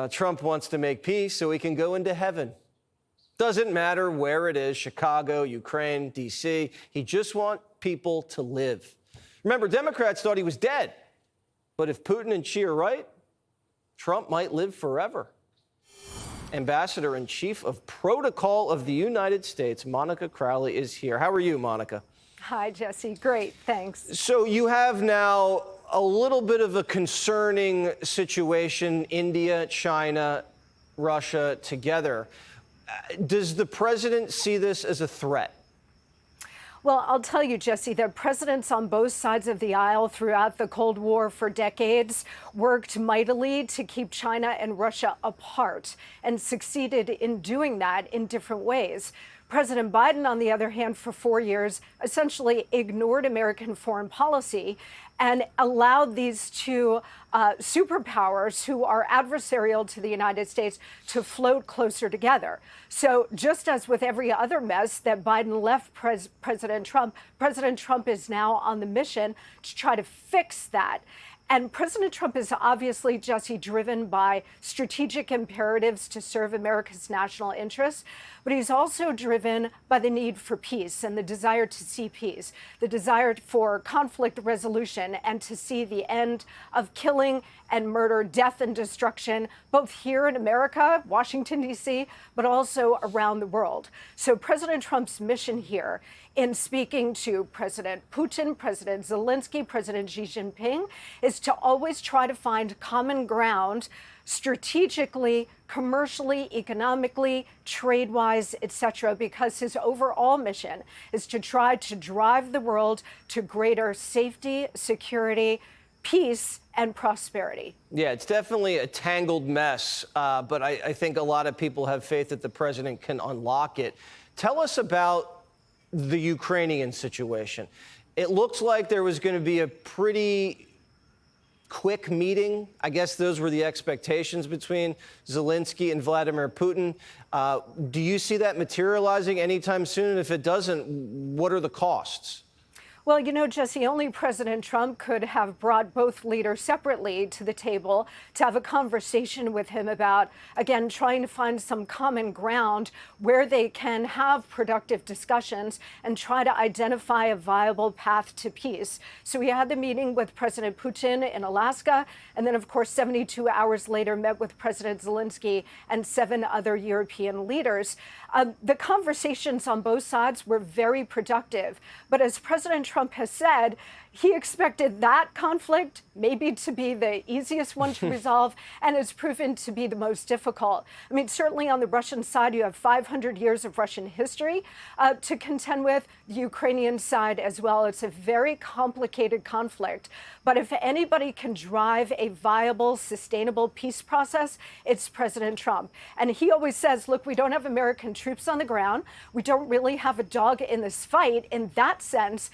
Trump wants to make peace so he can go into heaven. Doesn't matter where it is, Chicago, Ukraine, D.C. He just wants people to live. Remember, Democrats thought he was dead. But if Putin and Xi are right, Trump might live forever. Ambassador-in-Chief of Protocol of the United States, Monica Crowley, is here. How are you, Monica? Hi, Jesse. Great, thanks. So you have now a little bit of a concerning situation, India, China, Russia together. Does the president see this as a threat? Well, I'll tell you, Jesse, that presidents on both sides of the aisle throughout the Cold War for decades worked mightily to keep China and Russia apart and succeeded in doing that in different ways. President Biden, on the other hand, for 4 years, essentially ignored American foreign policy and allowed these two superpowers who are adversarial to the United States to float closer together. So just as with every other mess that Biden left President Trump is now on the mission to try to fix that. And President Trump is obviously, Jesse, driven by strategic imperatives to serve America's national interests, but he's also driven by the need for peace and the desire to see peace, the desire for conflict resolution and to see the end of killing and murder, death and destruction, both here in America, Washington, D.C., but also around the world. So President Trump's mission here in speaking to President Putin, President Zelensky, President Xi Jinping, is to always try to find common ground strategically, commercially, economically, trade-wise, etc., because his overall mission is to try to drive the world to greater safety, security, peace, and prosperity. Yeah, it's definitely a tangled mess, but I think a lot of people have faith that the president can unlock it. Tell us about the Ukrainian situation. It looks like there was going to be a pretty quick meeting. I guess those were the expectations between Zelensky and Vladimir Putin. Do you see that materializing anytime soon? And if it doesn't, what are the costs? Well, you know, Jesse, only President Trump could have brought both leaders separately to the table to have a conversation with him about, again, trying to find some common ground where they can have productive discussions and try to identify a viable path to peace. So he had the meeting with President Putin in Alaska, and then, of course, 72 hours later met with President Zelensky and 7 other European leaders. The conversations on both sides were very productive, but as President Trump has said, he expected that conflict maybe to be the easiest one to resolve, and it's proven to be the most difficult. I mean, certainly on the Russian side, you have 500 years of Russian history to contend with. The Ukrainian side as well. It's a very complicated conflict. But if anybody can drive a viable, sustainable peace process, it's President Trump. And he always says, look, we don't have American troops on the ground. We don't really have a dog in this fight in that sense.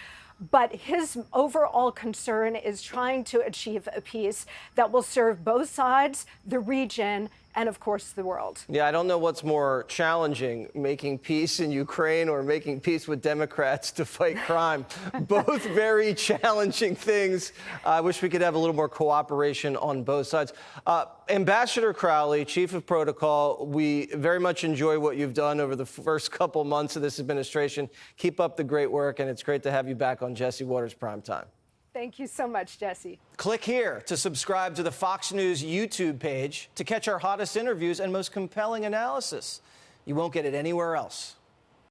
But his overall concern is trying to achieve a peace that will serve both sides, the region, and of course, the world. Yeah, I don't know what's more challenging, making peace in Ukraine or making peace with Democrats to fight crime. Both very challenging things. I wish we could have a little more cooperation on both sides. Ambassador Crowley, Chief of Protocol, we very much enjoy what you've done over the first couple months of this administration. Keep up the great work, and it's great to have you back on Jesse Watters Primetime. Thank you so much, Jesse. Click here to subscribe to the Fox News YouTube page to catch our hottest interviews and most compelling analysis. You won't get it anywhere else.